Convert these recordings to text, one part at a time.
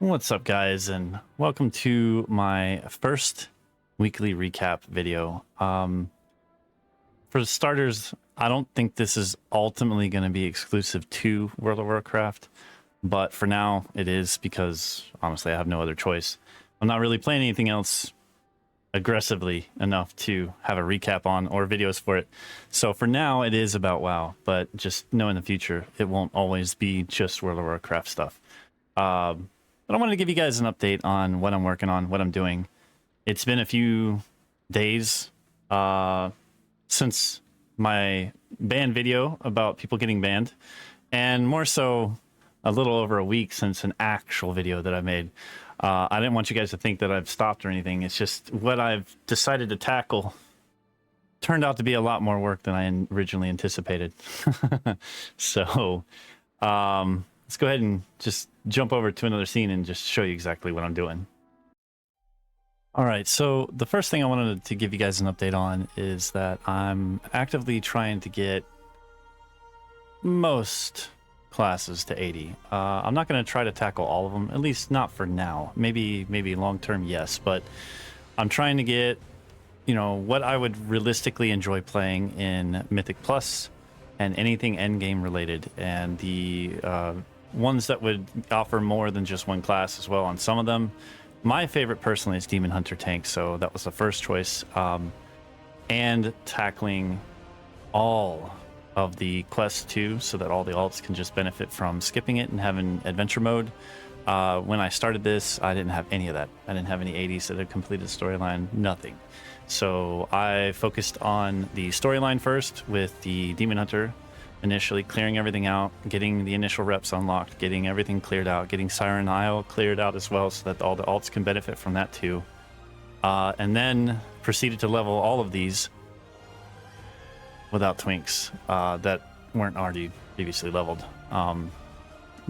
What's up, guys, and welcome to my first weekly recap video. For the starters, I don't think this is ultimately going to be exclusive to World of Warcraft, but for now it is because honestly I have no other choice. I'm not really playing anything else aggressively enough to have a recap on or videos for it. So for now it is about WoW, but just know in the future it won't always be just World of Warcraft stuff. But I wanted to give you guys an update on what I'm working on, what I'm doing. It's been a few days since my ban video about people getting banned, and more so a little over a week since an actual video that I made. I didn't want you guys to think that I've stopped or anything. It's just what I've decided to tackle turned out to be a lot more work than I originally anticipated. So let's go ahead and just jump over to another scene and just show you exactly what I'm doing. All right, so the first thing I wanted to give you guys an update on is that I'm actively trying to get most classes to 80. I'm not going to try to tackle all of them, at least not for now. Maybe long term, yes, but I'm trying to get, you know, what I would realistically enjoy playing in Mythic Plus and anything endgame related, and the ones that would offer more than just one class as well on some of them. My favorite personally is Demon Hunter Tank, so that was the first choice. And tackling all of the quests too, so that all the alts can just benefit from skipping it and having adventure mode. When I started this, I didn't have any of that. I didn't have any 80s that had completed the storyline, nothing. So I focused on the storyline first with the Demon Hunter, initially clearing everything out, getting the initial reps unlocked, getting everything cleared out, getting Siren Isle cleared out as well, so that all the alts can benefit from that too. And then proceeded to level all of these without twinks that weren't already previously leveled.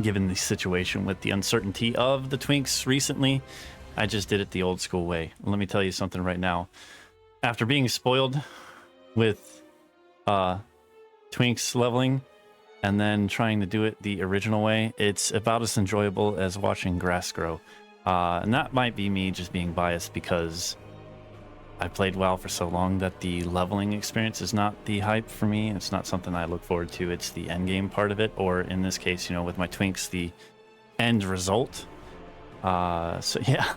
Given the situation with the uncertainty of the twinks recently, I just did it the old school way. Let me tell you something right now. After being spoiled with twinks leveling and then trying to do it the original way, it's about as enjoyable as watching grass grow. And that might be me just being biased because I played WoW for so long that the leveling experience is not the hype for me. It's not something I look forward to. It's the end game part of it, or in this case, you know, with my twinks, the end result. So yeah,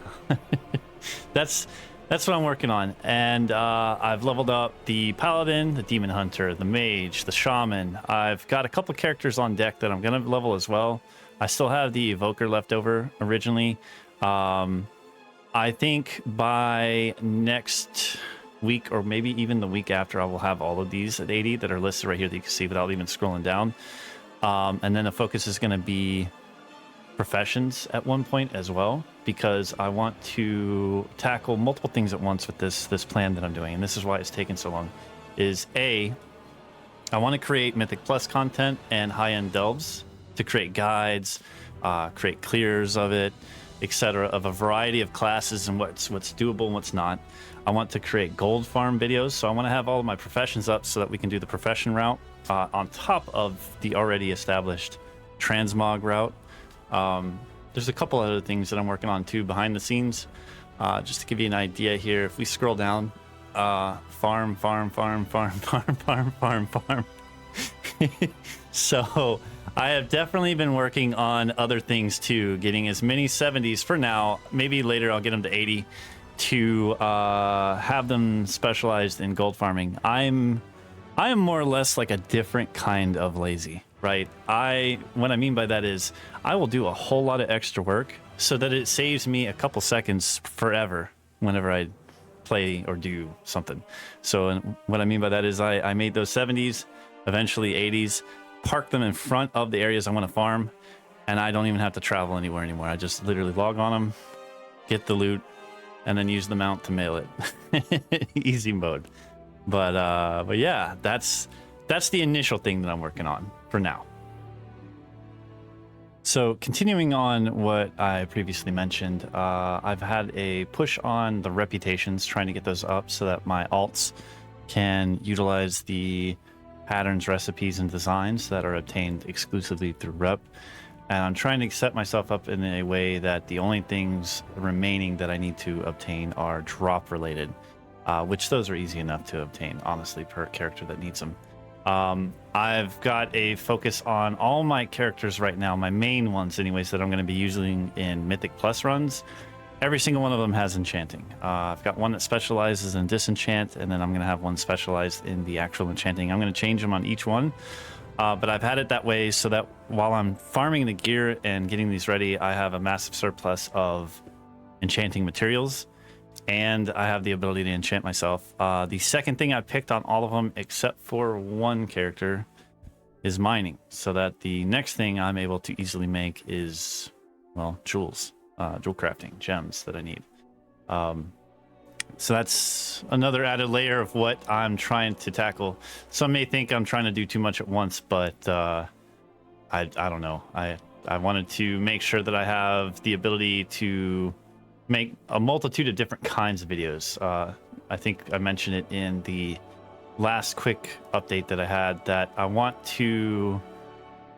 that's what I'm working on. And I've leveled up the Paladin, the Demon Hunter, the Mage, the Shaman. I've got a couple characters on deck that I'm going to level as well. I still have the Evoker left over originally. I think by next week, or maybe even the week after, I will have all of these at 80 that are listed right here that you can see without even scrolling down. And then the focus is going to be professions at one point as well, because I want to tackle multiple things at once with this plan that I'm doing. And this is why it's taken so long. Is I want to create Mythic Plus content and high-end delves to create guides, create clears of it, etc., of a variety of classes and what's doable and what's not. I want to create gold farm videos, so I want to have all of my professions up so that we can do the profession route on top of the already established transmog route. There's a couple other things that I'm working on too behind the scenes. Just to give you an idea here, if we scroll down, farm. So I have definitely been working on other things too, getting as many 70s for now. Maybe later I'll get them to 80 to have them specialized in gold farming. I am more or less like a different kind of lazy, right? What I mean by that is I will do a whole lot of extra work so that it saves me a couple seconds forever whenever I play or do something. So what I mean by that is I made those 70s, eventually 80s, park them in front of the areas I want to farm, and I don't even have to travel anywhere anymore. I just literally log on them, get the loot, and then use the mount to mail it. Easy mode. But yeah, that's the initial thing that I'm working on for now. So continuing on what I previously mentioned, I've had a push on the reputations, trying to get those up so that my alts can utilize the patterns, recipes, and designs that are obtained exclusively through rep. And I'm trying to set myself up in a way that the only things remaining that I need to obtain are drop related, which those are easy enough to obtain, honestly, per character that needs them. I've got a focus on all my characters right now, my main ones anyways, that I'm going to be using in Mythic Plus runs. Every single one of them has enchanting. I've got one that specializes in disenchant, and then I'm going to have one specialized in the actual enchanting. I'm going to change them on each one. But I've had it that way so that while I'm farming the gear and getting these ready, I have a massive surplus of enchanting materials, and I have the ability to enchant myself. The second thing I picked on all of them, except for one character, is mining, so that the next thing I'm able to easily make is, well, jewels, jewel crafting, gems that I need. So that's another added layer of what I'm trying to tackle. Some may think I'm trying to do too much at once, but I don't know. I wanted to make sure that I have the ability to make a multitude of different kinds of videos. I think I mentioned it in the last quick update that I had, that I want to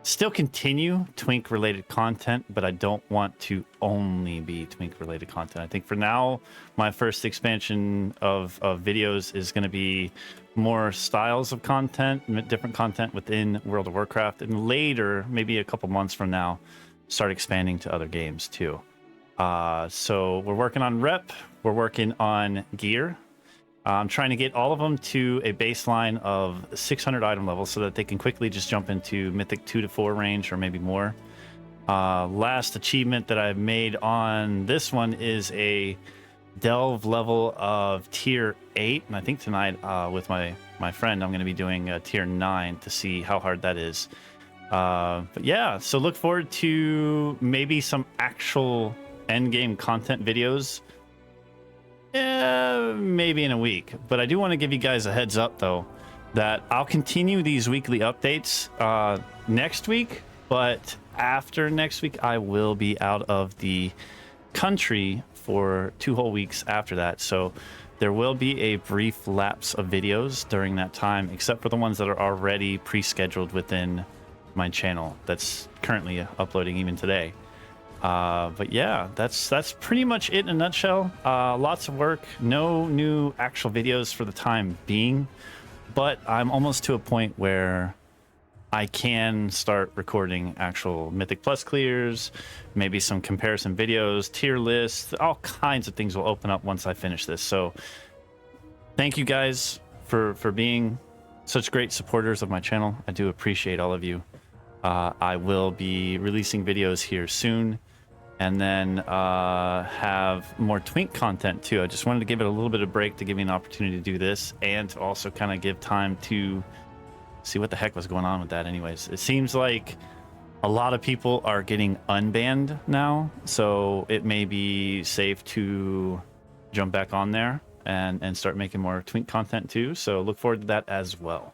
still continue twink related content, but I don't want to only be twink related content. I think for now, my first expansion of videos is going to be more styles of content, different content within World of Warcraft, and later, maybe a couple months from now, start expanding to other games too. So we're working on rep, we're working on gear. I'm trying to get all of them to a baseline of 600 item levels so that they can quickly just jump into Mythic 2 to 4 range or maybe more. Last achievement that I've made on this one is a delve level of tier 8. And I think tonight with my friend, I'm going to be doing a tier 9 to see how hard that is. But yeah, so look forward to maybe some actual endgame content videos. Maybe in a week, but I do want to give you guys a heads up though that I'll continue these weekly updates next week, but after next week I will be out of the country for 2 whole weeks after that, so there will be a brief lapse of videos during that time, except for the ones that are already pre-scheduled within my channel that's currently uploading even today. But yeah, that's pretty much it in a nutshell. Lots of work, no new actual videos for the time being, but I'm almost to a point where I can start recording actual Mythic Plus clears, maybe some comparison videos, tier lists, all kinds of things will open up once I finish this. So thank you guys for being such great supporters of my channel. I do appreciate all of you. I will be releasing videos here soon, and then have more twink content too. I just wanted to give it a little bit of break to give me an opportunity to do this, and to also kind of give time to see what the heck was going on with that. Anyways, it seems like a lot of people are getting unbanned now, so it may be safe to jump back on there and start making more twink content too. So look forward to that as well.